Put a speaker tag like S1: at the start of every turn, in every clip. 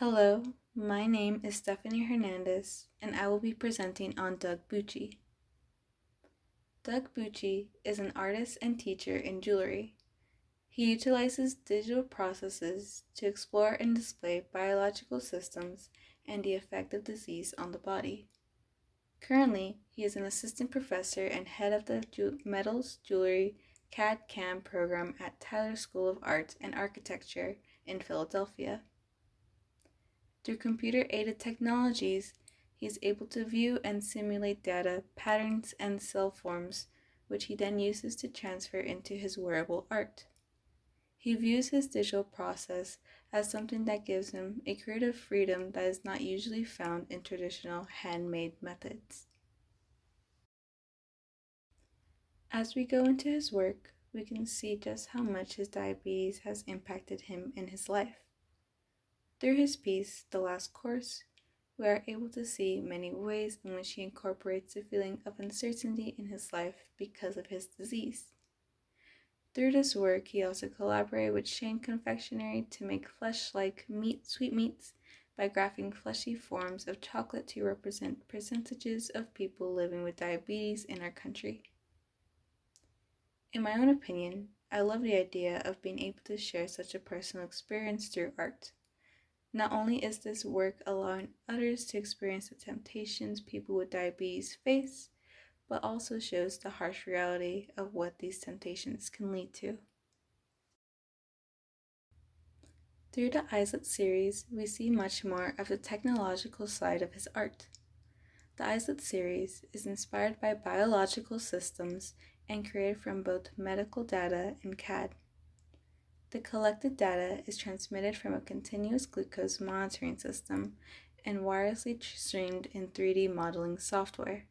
S1: Hello, my name is Stephanie Hernandez, and I will be presenting on Doug Bucci. Doug Bucci is an artist and teacher in jewelry. He utilizes digital processes to explore and display biological systems and the effect of disease on the body. Currently, he is an assistant professor and head of the Metals Jewelry CAD/CAM program at Tyler School of Art and Architecture in Philadelphia. Through computer-aided technologies, he is able to view and simulate data, patterns, and cell forms, which he then uses to transfer into his wearable art. He views his digital process as something that gives him a creative freedom that is not usually found in traditional handmade methods. As we go into his work, we can see just how much his diabetes has impacted him in his life. Through his piece, The Last Course, we are able to see many ways in which he incorporates the feeling of uncertainty in his life because of his disease. Through this work, he also collaborated with Shane Confectionery to make flesh-like sweetmeats by graphing fleshy forms of chocolate to represent percentages of people living with diabetes in our country. In my own opinion, I love the idea of being able to share such a personal experience through art. Not only is this work allowing others to experience the temptations people with diabetes face, but also shows the harsh reality of what these temptations can lead to. Through the Islet series, we see much more of the technological side of his art. The Islet series is inspired by biological systems and created from both medical data and CAD. The collected data is transmitted from a continuous glucose monitoring system and wirelessly streamed in 3D modeling software.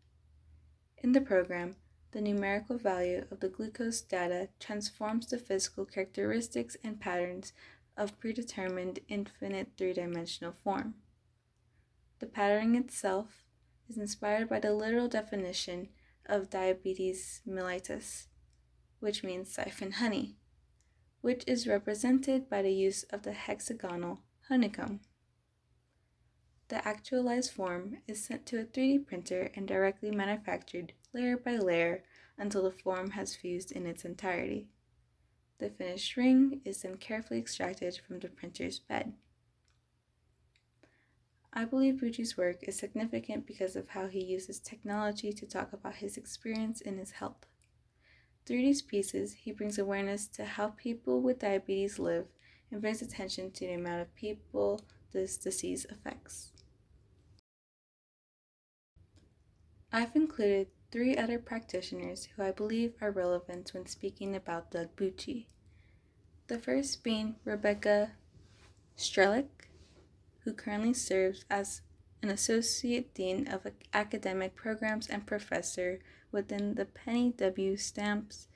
S1: In the program, the numerical value of the glucose data transforms the physical characteristics and patterns of predetermined infinite three-dimensional form. The patterning itself is inspired by the literal definition of diabetes mellitus, which means siphon honey, which is represented by the use of the hexagonal honeycomb. The actualized form is sent to a 3D printer and directly manufactured layer by layer until the form has fused in its entirety. The finished ring is then carefully extracted from the printer's bed. I believe Bucci's work is significant because of how he uses technology to talk about his experience in his health. Through these pieces, he brings awareness to how people with diabetes live and brings attention to the amount of people this disease affects. I've included 3 other practitioners who I believe are relevant when speaking about Doug Bucci. The first being Rebecca Strelick, who currently serves as an Associate Dean of Academic Programs and Professor within the Penny W. Stamps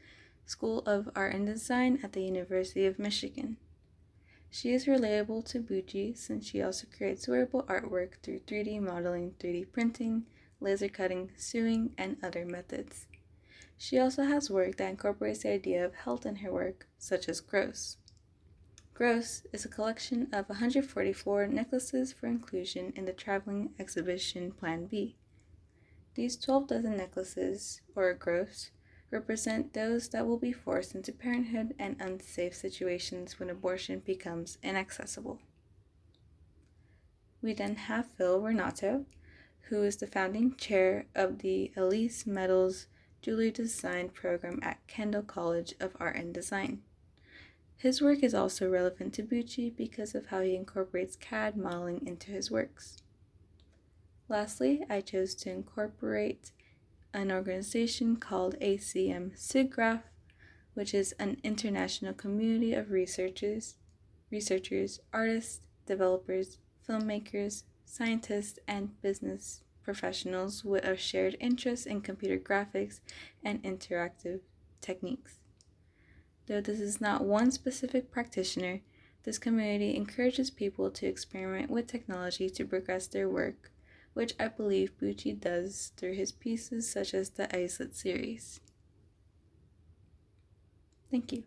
S1: School of Art and Design at the University of Michigan. She is relatable to Bucci since she also creates wearable artwork through 3D modeling, 3D printing, laser cutting, sewing, and other methods. She also has work that incorporates the idea of health in her work, such as Gross. Gross is a collection of 144 necklaces for inclusion in the traveling exhibition Plan B. These 12 dozen necklaces, or gross, represent those that will be forced into parenthood and unsafe situations when abortion becomes inaccessible. We then have Phil Renato, who is the founding chair of the Elise Metals Jewelry Design program at Kendall College of Art and Design. His work is also relevant to Bucci because of how he incorporates CAD modeling into his works. Lastly, I chose to incorporate an organization called ACM SIGGRAPH, which is an international community of researchers, artists, developers, filmmakers, scientists, and business professionals with a shared interest in computer graphics and interactive techniques. Though this is not one specific practitioner, this community encourages people to experiment with technology to progress their work, which I believe Bucci does through his pieces such as the Islet series. Thank you.